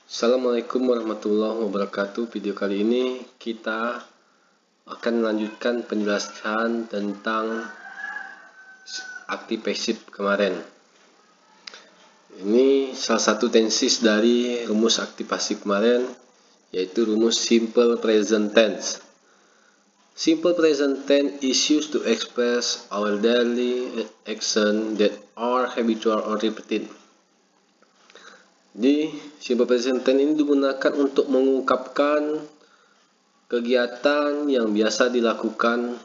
Assalamualaikum warahmatullahi wabarakatuh. Video kali ini kita akan melanjutkan penjelasan tentang aktif pasif kemarin. Ini salah satu tenses dari rumus aktif pasif kemarin, yaitu rumus simple present tense. Simple present tense is used to express our daily action that are habitual or repeated. Jadi, simple present tense ini digunakan untuk mengungkapkan kegiatan yang biasa dilakukan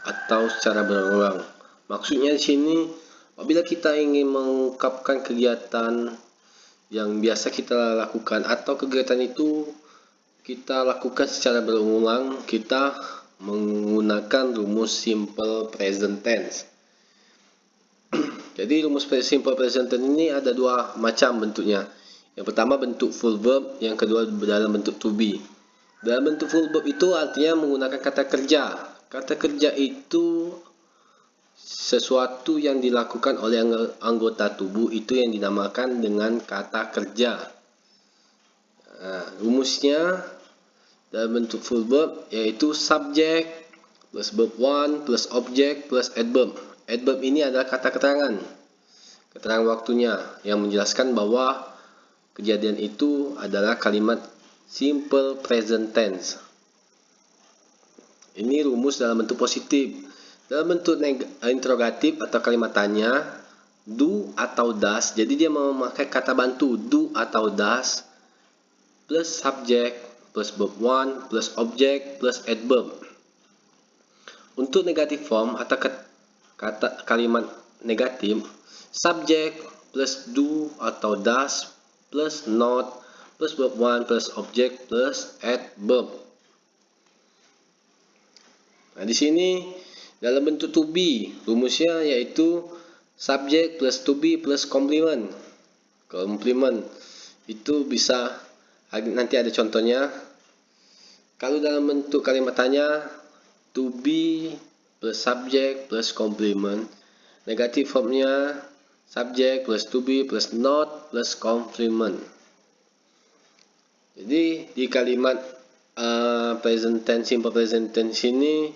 atau secara berulang. Maksudnya di sini, apabila kita ingin mengungkapkan kegiatan yang biasa kita lakukan atau kegiatan itu kita lakukan secara berulang, kita menggunakan rumus simple present tense. Jadi rumus simple present tense ini ada dua macam bentuknya. Yang pertama bentuk full verb, yang kedua dalam bentuk to be. Dalam bentuk full verb itu artinya menggunakan kata kerja. Kata kerja itu sesuatu yang dilakukan oleh anggota tubuh, itu yang dinamakan dengan kata kerja. Rumusnya dalam bentuk full verb yaitu subject plus verb 1 plus object plus adverb. Adverb ini adalah kata keterangan waktunya yang menjelaskan bahwa kejadian itu adalah kalimat simple present tense. Ini rumus dalam bentuk positif. Dalam bentuk interrogatif atau kalimat tanya, do atau does, jadi dia memakai kata bantu do atau does plus subject plus verb 1 plus object plus adverb. Untuk negatif form atau kalimat negatif, subject plus do atau does plus not plus verb 1 plus object plus adverb. Nah, di sini dalam bentuk to be, rumusnya yaitu subject plus to be plus complement. Complement itu bisa, nanti ada contohnya. Kalau dalam bentuk kalimat tanya, to be plus subject plus complement. Negatif formnya subject plus to be plus not plus complement. Jadi di kalimat present tense, simple present tense ini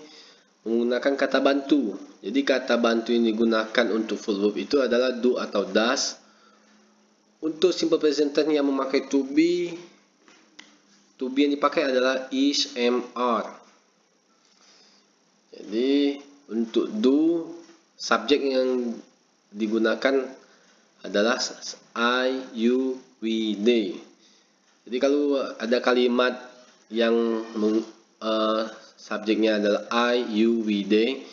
menggunakan kata bantu. Jadi kata bantu yang digunakan untuk full verb itu adalah do atau does. Untuk simple present tense yang memakai to be yang dipakai adalah is, am, are. Jadi untuk do, subjek yang digunakan adalah I, you, we, they. Jadi kalau ada kalimat yang subjeknya adalah I, you, we, they,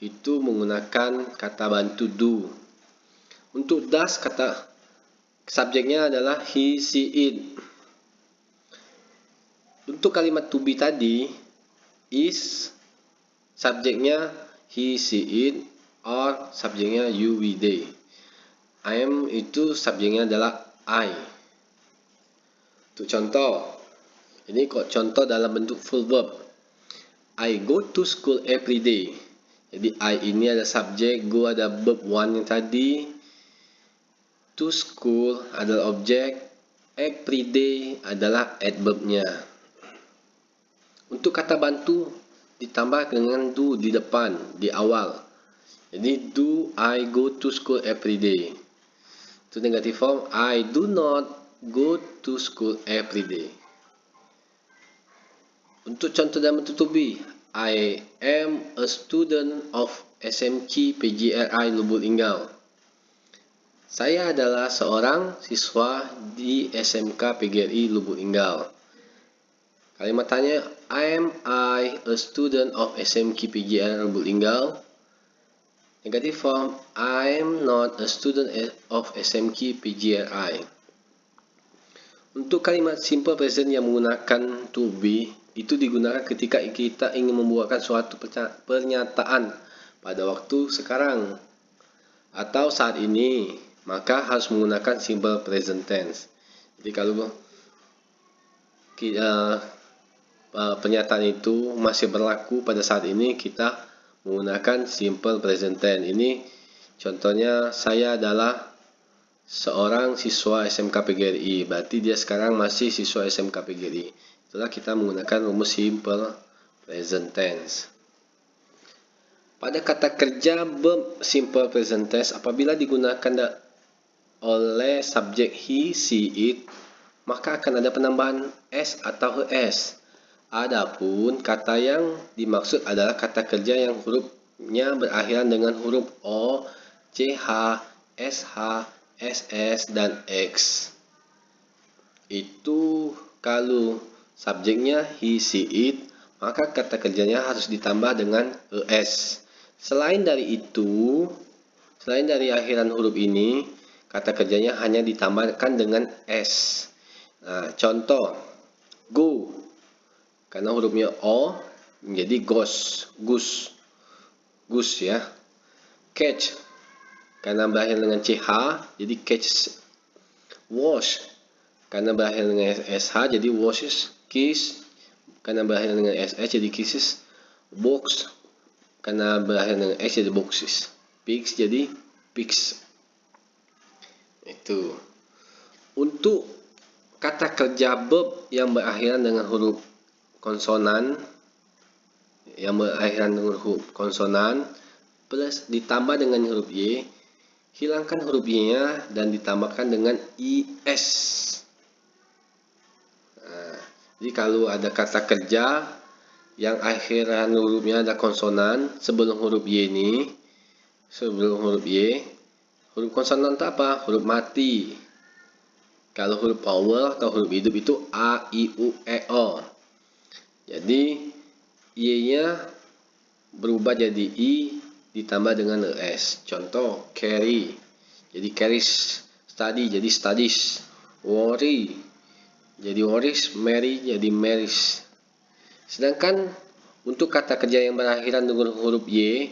itu menggunakan kata bantu do. Untuk does, kata subjeknya adalah he, she, it. Untuk kalimat to be tadi, is subjeknya he, she, it, or subjeknya you, we, they. I am itu subjeknya adalah I. Untuk contoh, ini kok contoh dalam bentuk full verb. I go to school every day. Jadi I ini ada subjek, go ada verb 1 yang tadi, to school adalah objek, every day adalah adverbnya. Untuk kata bantu ditambah dengan do di depan, di awal. Jadi do I go to school every day. Itu negatif form, I do not go to school every day. Untuk contoh dalam bentuk to be, I am a student of SMK PGRI Lubuk Linggau. Saya adalah seorang siswa di SMK PGRI Lubuk Linggau. Kalimat tanya, am I a student of SMK PGRI Lubuk Linggau? Negatif form, I am not a student of SMK PGRI. Untuk kalimat simple present yang menggunakan to be, itu digunakan ketika kita ingin membuatkan suatu pernyataan pada waktu sekarang atau saat ini, maka harus menggunakan simple present tense. Jadi kalau pernyataan itu masih berlaku pada saat ini, kita menggunakan simple present tense. Ini contohnya, saya adalah seorang siswa SMK PGRI. Berarti dia sekarang masih siswa SMK PGRI. Itulah kita menggunakan rumus simple present tense. Pada kata kerja verb simple present tense, apabila digunakan oleh subjek he, she, it, maka akan ada penambahan s atau es. Adapun kata yang dimaksud adalah kata kerja yang hurufnya berakhiran dengan huruf o, ch, sh, ss, dan x. Itu kalau subjeknya he, she, it, maka kata kerjanya harus ditambah dengan es. Selain dari itu, selain dari akhiran huruf ini, kata kerjanya hanya ditambahkan dengan s. Nah, contoh, go, karena hurufnya o menjadi goes, goose ya. Catch, karena berakhir dengan ch, jadi catch. Wash, karena berakhir dengan sh, jadi washes. Kiss, karena berakhir dengan sh, jadi kisses. Box, karena berakhir dengan s, jadi boxes. Pigs, jadi pigs. Itu. Untuk kata kerja verb yang berakhiran dengan huruf konsonan, plus ditambah dengan huruf y, hilangkan huruf y-nya dan ditambahkan dengan is. Nah, jadi kalau ada kata kerja yang akhiran hurufnya ada konsonan sebelum huruf y ini, huruf konsonan itu apa? Huruf mati. Kalau huruf vowel atau huruf hidup itu a, i, u, e, o. Jadi y-nya berubah jadi i ditambah dengan es. Contoh, carry, jadi carries. Study, jadi studies. Worry, jadi worries. Marry, jadi marries. Sedangkan untuk kata kerja yang berakhiran dengan huruf y,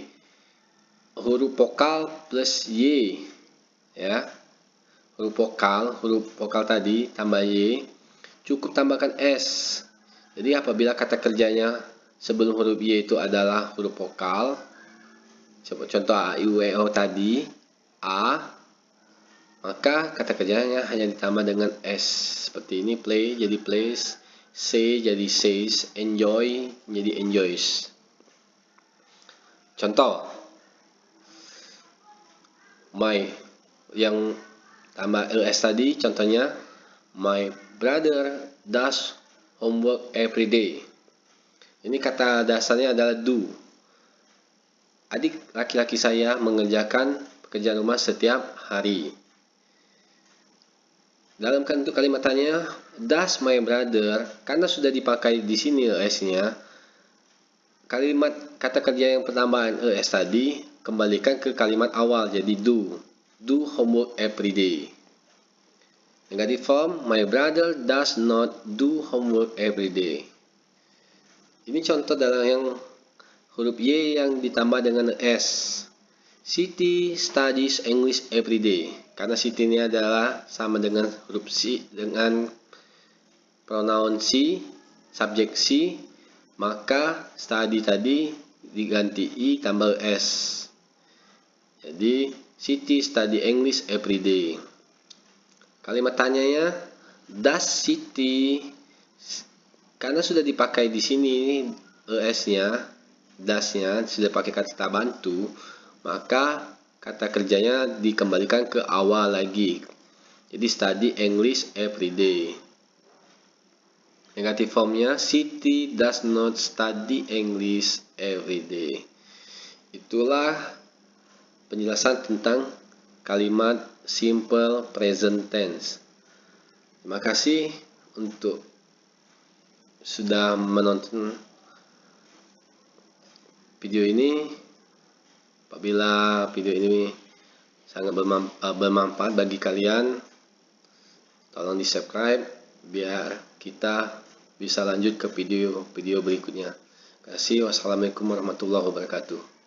huruf vokal plus y, ya. Huruf vokal tadi tambah y, cukup tambahkan s. Jadi apabila kata kerjanya sebelum huruf y itu adalah huruf vokal, contoh a, i, u, e, o tadi, a, maka kata kerjanya hanya ditambah dengan s. Seperti ini, play jadi plays, say jadi says, enjoy jadi enjoys. Contoh, my yang tambah es tadi, contohnya, my brother does homework every day. Ini kata dasarnya adalah do. Adik laki-laki saya mengerjakan pekerjaan rumah setiap hari. Dalam bentuk kalimat tanya, does my brother, karena sudah dipakai di sini es-nya, kalimat kata kerja yang penambahan es tadi kembalikan ke kalimat awal, jadi do. Do homework every day. Negative form, my brother does not do homework every day. Ini contoh dalam yang huruf y yang ditambah dengan s. Siti studies English every day. Karena Siti ini adalah sama dengan huruf C dengan pronoun she, subjek she, maka study tadi diganti i tambah s. Jadi Siti study English every day. Kalimat tanyanya, does Siti, karena sudah dipakai di sini es-nya, does-nya sudah pakai kata bantu, maka kata kerjanya dikembalikan ke awal lagi. Jadi study English every day. Negative formnya, Siti does not study English every day. Itulah penjelasan tentang kalimat simple present tense. Terima kasih untuk sudah menonton video ini. Apabila video ini sangat bermanfaat bagi kalian, tolong di subscribe biar kita bisa lanjut ke video berikutnya. Terima kasih. Wassalamualaikum warahmatullahi wabarakatuh.